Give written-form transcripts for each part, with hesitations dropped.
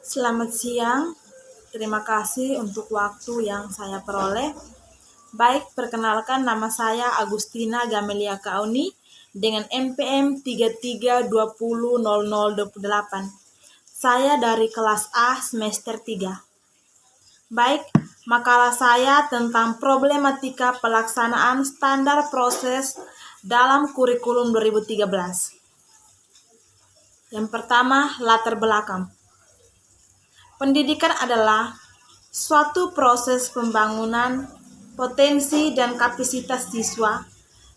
Selamat siang, terima kasih untuk waktu yang saya peroleh. Baik, perkenalkan nama saya Agustina Gamelia Kauni dengan NPM 33200028. Saya dari kelas A semester 3. Baik, makalah saya tentang problematika pelaksanaan standar proses dalam kurikulum 2013. Yang pertama, latar belakang. Pendidikan adalah suatu proses pembangunan potensi dan kapasitas siswa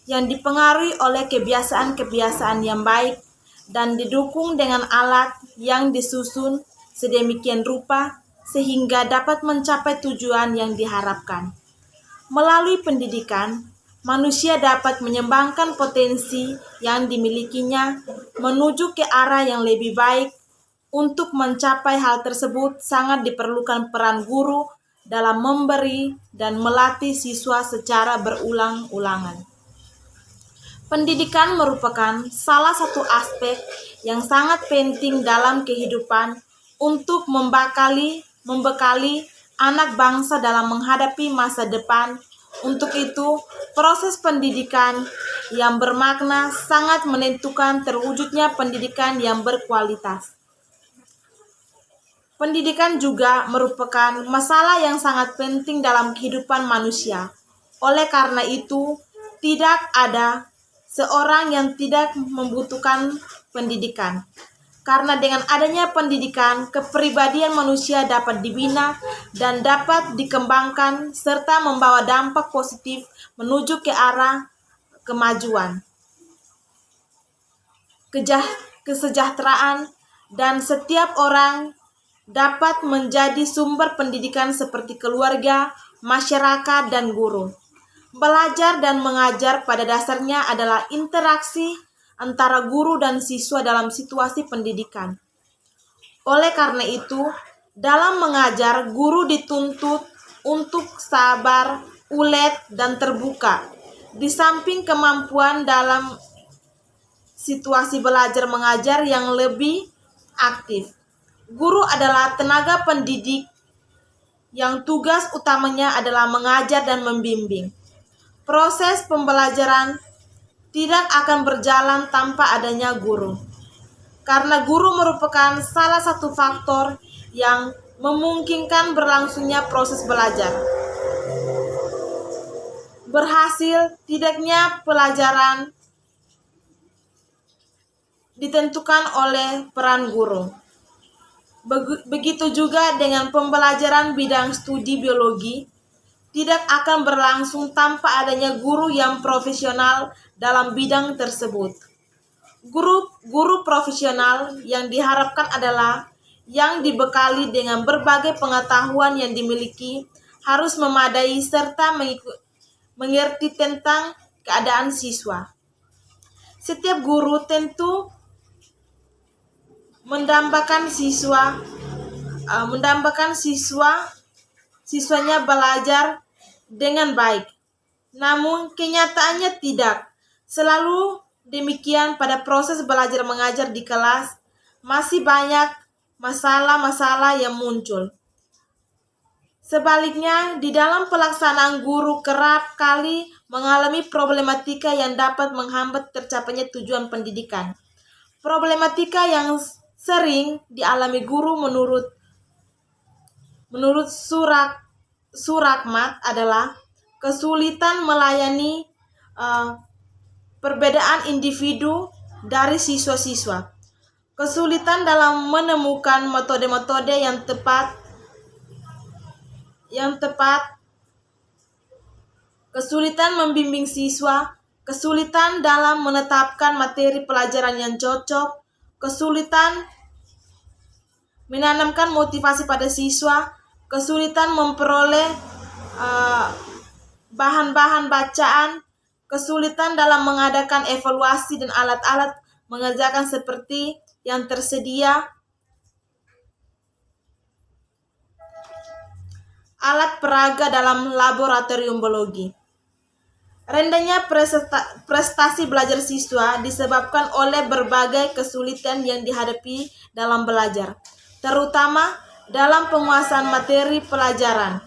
yang dipengaruhi oleh kebiasaan-kebiasaan yang baik dan didukung dengan alat yang disusun sedemikian rupa sehingga dapat mencapai tujuan yang diharapkan. Melalui pendidikan, manusia dapat mengembangkan potensi yang dimilikinya menuju ke arah yang lebih baik. Untuk mencapai hal tersebut sangat diperlukan peran guru dalam memberi dan melatih siswa secara berulang-ulangan. Pendidikan merupakan salah satu aspek yang sangat penting dalam kehidupan untuk membekali anak bangsa dalam menghadapi masa depan. Untuk itu, proses pendidikan yang bermakna sangat menentukan terwujudnya pendidikan yang berkualitas. Pendidikan juga merupakan masalah yang sangat penting dalam kehidupan manusia. Oleh karena itu, tidak ada seorang yang tidak membutuhkan pendidikan. Karena dengan adanya pendidikan, kepribadian manusia dapat dibina dan dapat dikembangkan serta membawa dampak positif menuju ke arah kemajuan, kesejahteraan, dan setiap orang dapat menjadi sumber pendidikan seperti keluarga, masyarakat, dan guru. Belajar dan mengajar pada dasarnya adalah interaksi antara guru dan siswa dalam situasi pendidikan. Oleh karena itu, dalam mengajar, guru dituntut untuk sabar, ulet, dan terbuka. Di samping kemampuan dalam situasi belajar mengajar yang lebih aktif, guru adalah tenaga pendidik yang tugas utamanya adalah mengajar dan membimbing. Proses pembelajaran tidak akan berjalan tanpa adanya guru, karena guru merupakan salah satu faktor yang memungkinkan berlangsungnya proses belajar. Berhasil tidaknya pelajaran ditentukan oleh peran guru. Begitu juga dengan pembelajaran bidang studi biologi, tidak akan berlangsung tanpa adanya guru yang profesional dalam bidang tersebut. Guru profesional yang diharapkan adalah yang dibekali dengan berbagai pengetahuan yang dimiliki, harus memadai serta mengerti tentang keadaan siswa. Setiap guru tentu mendambakan siswanya belajar dengan baik. Namun kenyataannya tidak selalu demikian. Pada proses belajar mengajar di kelas masih banyak masalah-masalah yang muncul. Sebaliknya, di dalam pelaksanaan guru kerap kali mengalami problematika yang dapat menghambat tercapainya tujuan pendidikan. Problematika yang sering dialami guru menurut Surakmat adalah kesulitan melayani perbedaan individu dari siswa-siswa, kesulitan dalam menemukan metode-metode yang tepat, kesulitan membimbing siswa, kesulitan dalam menetapkan materi pelajaran yang cocok, kesulitan menanamkan motivasi pada siswa, kesulitan memperoleh bahan-bahan bacaan, kesulitan dalam mengadakan evaluasi dan alat-alat mengerjakan seperti yang tersedia, alat peraga dalam laboratorium biologi. Rendahnya prestasi belajar siswa disebabkan oleh berbagai kesulitan yang dihadapi dalam belajar. terutama dalam penguasaan materi pelajaran.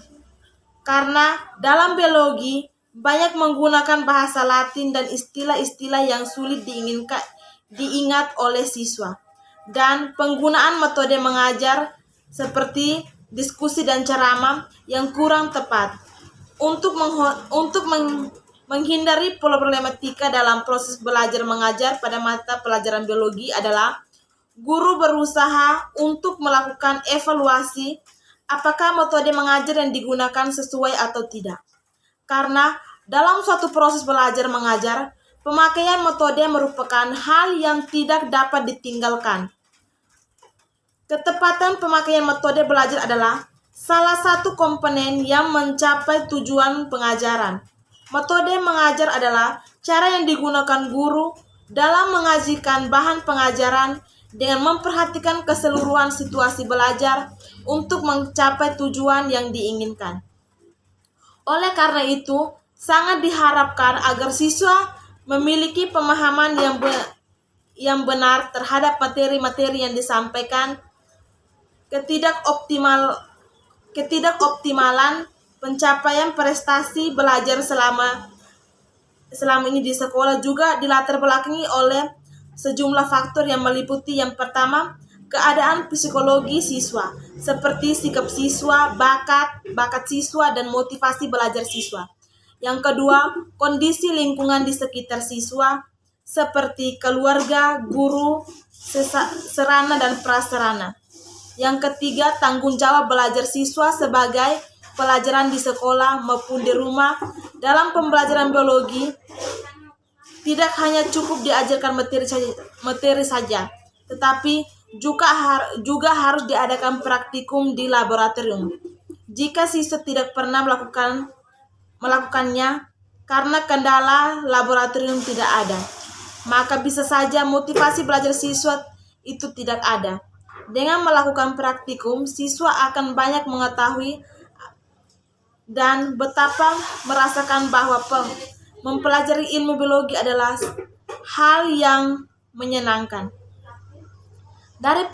Karena dalam biologi banyak menggunakan bahasa Latin dan istilah-istilah yang sulit diingat oleh siswa. Dan penggunaan metode mengajar seperti diskusi dan ceramah yang kurang tepat. Untuk menghindari problematika dalam proses belajar mengajar pada mata pelajaran biologi adalah guru berusaha untuk melakukan evaluasi apakah metode mengajar yang digunakan sesuai atau tidak. Karena dalam suatu proses belajar mengajar, pemakaian metode merupakan hal yang tidak dapat ditinggalkan. Ketepatan pemakaian metode belajar adalah salah satu komponen yang mencapai tujuan pengajaran. Metode mengajar adalah cara yang digunakan guru dalam mengajikan bahan pengajaran dengan memperhatikan keseluruhan situasi belajar untuk mencapai tujuan yang diinginkan. Oleh karena itu, sangat diharapkan agar siswa memiliki pemahaman yang benar terhadap materi-materi yang disampaikan. Ketidakoptimalan pencapaian prestasi belajar selama ini di sekolah juga dilatar belakangi oleh sejumlah faktor yang meliputi yang pertama, keadaan psikologi siswa, seperti sikap siswa, bakat siswa, dan motivasi belajar siswa. Yang kedua, kondisi lingkungan di sekitar siswa, seperti keluarga, guru, sarana dan prasarana. Yang ketiga, tanggung jawab belajar siswa sebagai pelajaran di sekolah maupun di rumah. Dalam pembelajaran biologi, tidak hanya cukup diajarkan materi saja, tetapi juga harus diadakan praktikum di laboratorium. Jika siswa tidak pernah melakukannya karena kendala laboratorium tidak ada, maka bisa saja motivasi belajar siswa itu tidak ada. Dengan melakukan praktikum, siswa akan banyak mengetahui dan betapa merasakan bahwa mempelajari ilmu biologi adalah hal yang menyenangkan. Dari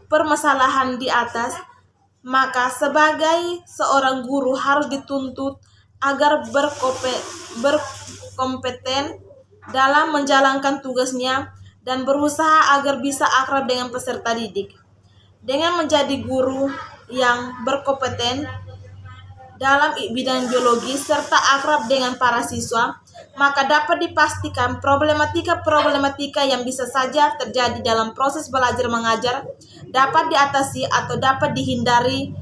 permasalahan di atas, maka sebagai seorang guru harus dituntut agar berkompeten dalam menjalankan tugasnya dan berusaha agar bisa akrab dengan peserta didik. Dengan menjadi guru yang berkompeten dalam bidang biologi serta akrab dengan para siswa, maka dapat dipastikan problematika yang bisa saja terjadi dalam proses belajar mengajar dapat diatasi atau dapat dihindari.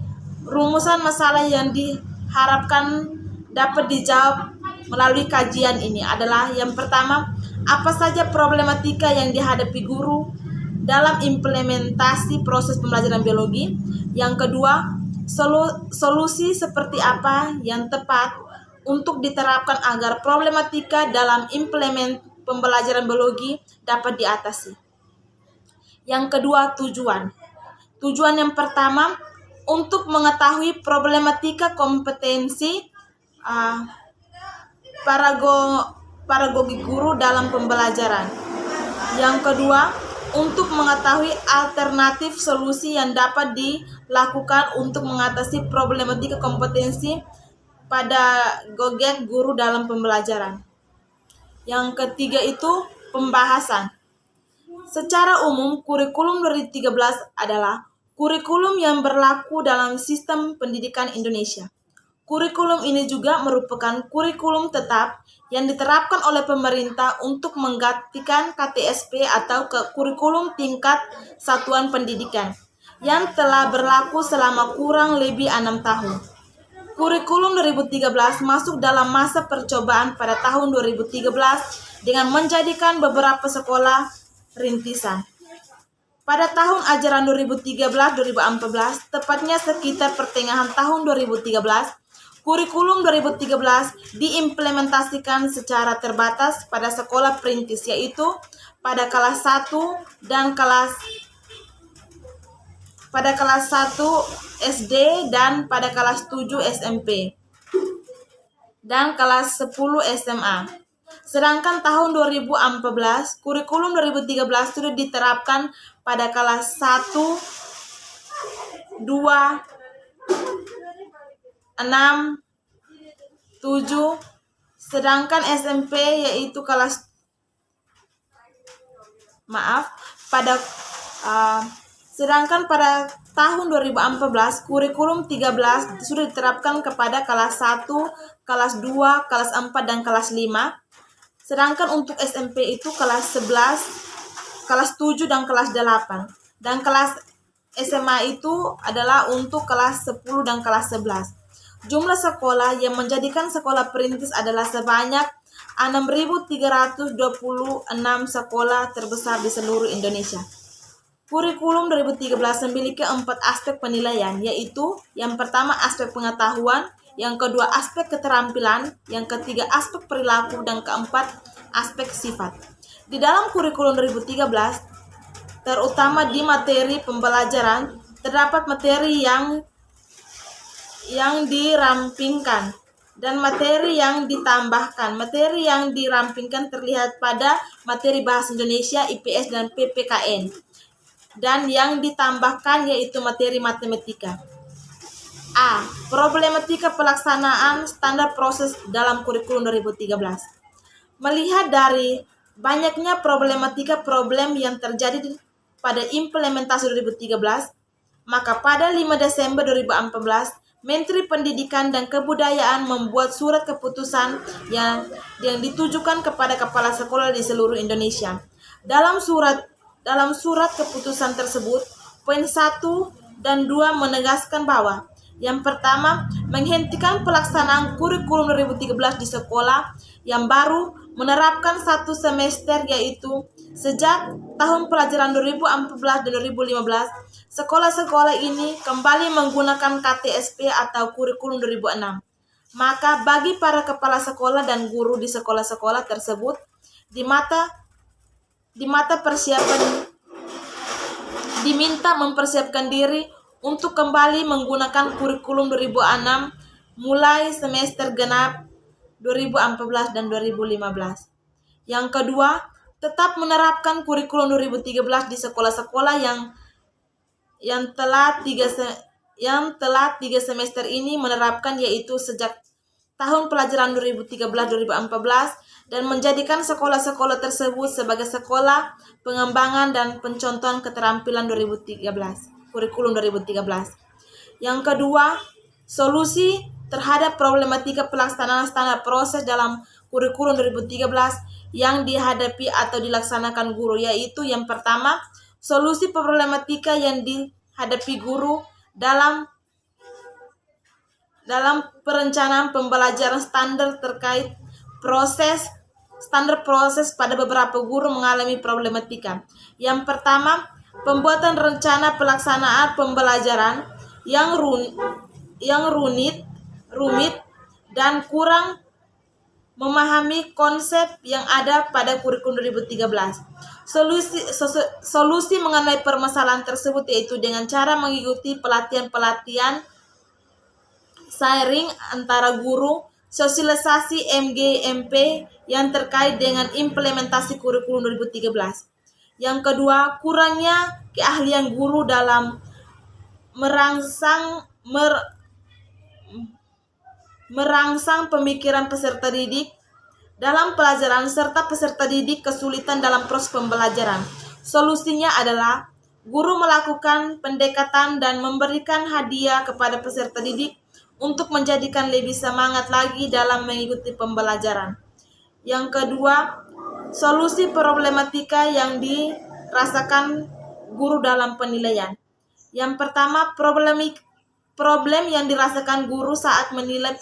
Rumusan masalah yang diharapkan dapat dijawab melalui kajian ini adalah yang pertama, apa saja problematika yang dihadapi guru dalam implementasi proses pembelajaran biologi. Yang kedua, solusi seperti apa yang tepat untuk diterapkan agar problematika dalam pembelajaran biologi dapat diatasi. Yang kedua, tujuan. Tujuan yang pertama, untuk mengetahui problematika kompetensi paragogi guru dalam pembelajaran. Yang kedua, untuk mengetahui alternatif solusi yang dapat dilakukan untuk mengatasi problematika kompetensi pada gogek guru dalam pembelajaran. Yang ketiga itu pembahasan. Secara umum, kurikulum 2013 adalah kurikulum yang berlaku dalam sistem pendidikan Indonesia. Kurikulum ini juga merupakan kurikulum tetap yang diterapkan oleh pemerintah untuk menggantikan KTSP atau kurikulum tingkat satuan pendidikan yang telah berlaku selama kurang lebih 6 tahun. Kurikulum 2013 masuk dalam masa percobaan pada tahun 2013 dengan menjadikan beberapa sekolah rintisan. Pada tahun ajaran 2013-2014, tepatnya sekitar pertengahan tahun 2013, kurikulum 2013 diimplementasikan secara terbatas pada sekolah perintis, yaitu pada kelas 1 SD dan pada kelas 7 SMP dan kelas 10 SMA. Sedangkan tahun 2014, kurikulum 2013 sudah diterapkan pada kelas 1 2, 6, 7, sedangkan SMP yaitu sedangkan pada tahun 2014 kurikulum 13 sudah diterapkan kepada kelas 1, kelas 2, kelas 4 dan kelas 5. Sedangkan untuk SMP itu kelas 11, kelas 7 dan kelas 8. Dan kelas SMA itu adalah untuk kelas 10 dan kelas 11. Jumlah sekolah yang menjadikan sekolah perintis adalah sebanyak 6.326 sekolah terbesar di seluruh Indonesia. Kurikulum 2013 memiliki 4 aspek penilaian, yaitu yang pertama aspek pengetahuan, yang kedua aspek keterampilan, yang ketiga aspek perilaku, dan keempat aspek sifat. Di dalam kurikulum 2013, terutama di materi pembelajaran, terdapat materi yang dirampingkan dan materi yang ditambahkan. Materi yang dirampingkan terlihat pada materi Bahasa Indonesia, IPS, dan PPKN. Dan yang ditambahkan yaitu materi matematika. A. Problematika pelaksanaan standar proses dalam kurikulum 2013. Melihat dari banyaknya problematika yang terjadi pada implementasi 2013, maka pada 5 Desember 2014, Menteri Pendidikan dan Kebudayaan membuat surat keputusan yang ditujukan kepada kepala sekolah di seluruh Indonesia. Dalam surat keputusan tersebut, poin 1 dan 2 menegaskan bahwa yang pertama, menghentikan pelaksanaan kurikulum 2013 di sekolah yang baru menerapkan 1 semester, yaitu sejak tahun pelajaran 2014 dan 2015, sekolah-sekolah ini kembali menggunakan KTSP atau kurikulum 2006. Maka bagi para kepala sekolah dan guru di sekolah-sekolah tersebut, diminta mempersiapkan diri untuk kembali menggunakan kurikulum 2006 mulai semester genap 2014 dan 2015. Yang kedua, tetap menerapkan kurikulum 2013 di sekolah-sekolah yang telah 3 semester ini menerapkan, yaitu sejak tahun pelajaran 2013-2014, dan menjadikan sekolah-sekolah tersebut sebagai sekolah pengembangan dan pencontohan keterampilan 2013, kurikulum 2013. Yang kedua, solusi terhadap problematika pelaksanaan standar proses dalam kurikulum 2013 yang dihadapi atau dilaksanakan guru, yaitu yang pertama, solusi problematika yang dihadapi guru dalam perencanaan pembelajaran standar terkait standar proses. Pada beberapa guru mengalami problematika. Yang pertama, pembuatan rencana pelaksanaan pembelajaran yang rumit dan kurang memahami konsep yang ada pada kurikulum 2013. Solusi mengenai permasalahan tersebut yaitu dengan cara mengikuti pelatihan sharing antara guru, sosialisasi MG/MP yang terkait dengan implementasi kurikulum 2013. Yang kedua, kurangnya keahlian guru dalam merangsang pemikiran peserta didik dalam pelajaran, serta peserta didik kesulitan dalam proses pembelajaran. Solusinya adalah guru melakukan pendekatan dan memberikan hadiah kepada peserta didik untuk menjadikan lebih semangat lagi dalam mengikuti pembelajaran. Yang kedua, solusi problematika yang dirasakan guru dalam penilaian. Yang pertama, problem yang dirasakan guru saat menilai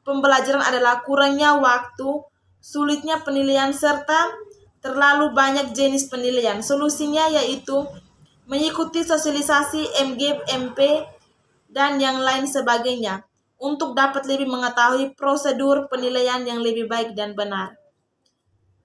pembelajaran adalah kurangnya waktu, sulitnya penilaian, serta terlalu banyak jenis penilaian. Solusinya yaitu mengikuti sosialisasi MG/MP dan yang lain sebagainya untuk dapat lebih mengetahui prosedur penilaian yang lebih baik dan benar.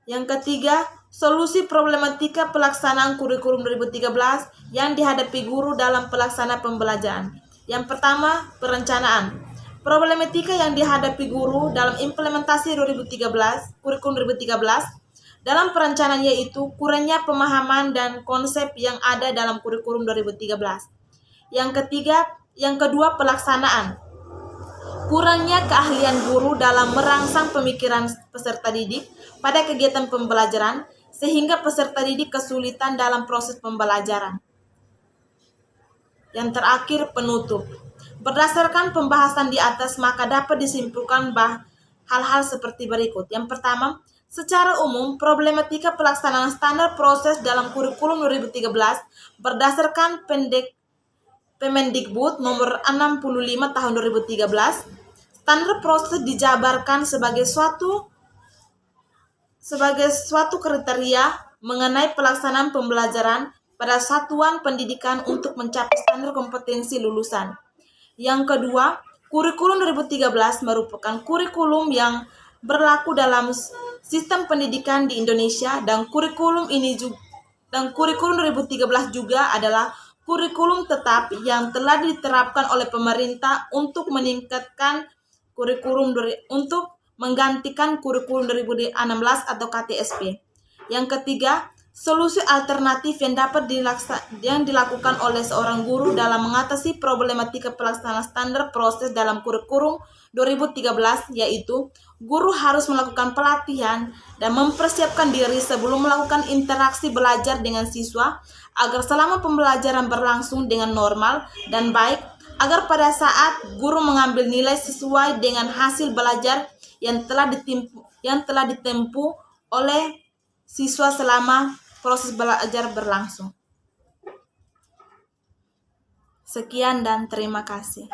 Yang ketiga, solusi problematika pelaksanaan kurikulum 2013 yang dihadapi guru dalam pelaksanaan pembelajaran. Yang pertama, perencanaan. Problematika yang dihadapi guru dalam implementasi kurikulum 2013 dalam perencanaan yaitu kurangnya pemahaman dan konsep yang ada dalam kurikulum 2013. Yang kedua, pelaksanaan. Kurangnya keahlian guru dalam merangsang pemikiran peserta didik pada kegiatan pembelajaran sehingga peserta didik kesulitan dalam proses pembelajaran. Yang terakhir, penutup. Berdasarkan pembahasan di atas, maka dapat disimpulkan hal-hal seperti berikut. Yang pertama, secara umum, problematika pelaksanaan standar proses dalam kurikulum 2013 berdasarkan Permendikbud nomor 65 tahun 2013, standar proses dijabarkan sebagai suatu kriteria mengenai pelaksanaan pembelajaran pada satuan pendidikan untuk mencapai standar kompetensi lulusan. Yang kedua, kurikulum 2013 merupakan kurikulum yang berlaku dalam sistem pendidikan di Indonesia dan kurikulum 2013 juga adalah kurikulum tetap yang telah diterapkan oleh pemerintah untuk menggantikan kurikulum 2016 atau KTSP. Yang ketiga, solusi alternatif yang dilakukan oleh seorang guru dalam mengatasi problematika pelaksanaan standar proses dalam kurikulum 2013 yaitu guru harus melakukan pelatihan dan mempersiapkan diri sebelum melakukan interaksi belajar dengan siswa agar selama pembelajaran berlangsung dengan normal dan baik, agar pada saat guru mengambil nilai sesuai dengan hasil belajar yang telah ditempuh oleh siswa selama proses belajar berlangsung. Sekian dan terima kasih.